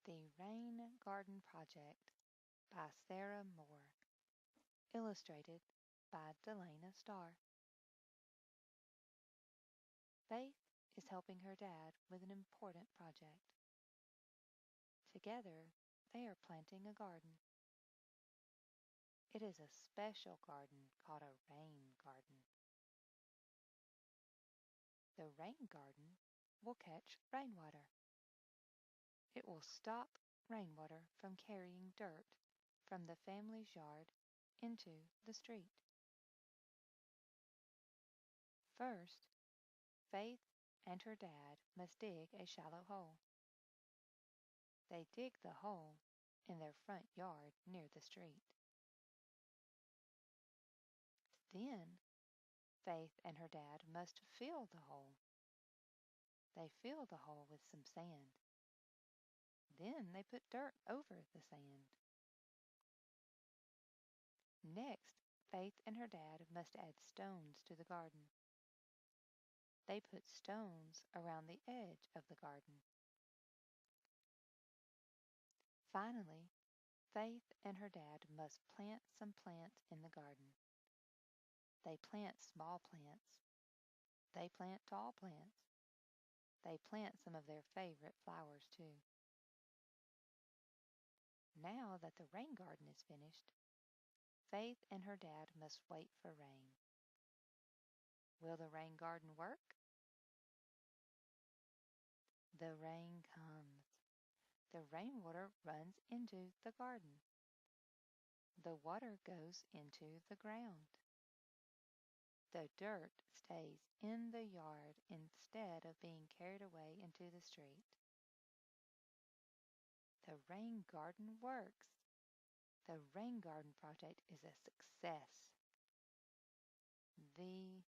The Rain Garden Project by Sarah Moore. Illustrated by Delana Starr. Faith is helping her dad with an important project. Together, they are planting a garden. It is a special garden called a rain garden. The rain garden will catch rainwater. It will stop rainwater from carrying dirt from the family's yard into the street. First, Faith and her dad must dig a shallow hole. They dig the hole in their front yard near the street. Then Faith and her dad must fill the hole. They fill the hole with some sand. Then they put dirt over the sand. Next, Faith and her dad must add stones to the garden. They put stones around the edge of the garden. Finally, Faith and her dad must plant some plants in the garden. They plant small plants. They plant tall plants. They plant some of their favorite flowers too. Now that the rain garden is finished, Faith and her dad must wait for rain. Will the rain garden work? The rain comes. The rainwater runs into the garden. The water goes into the ground. The dirt stays in the yard instead of being carried away into the street. The rain garden works. The rain garden project is a success. The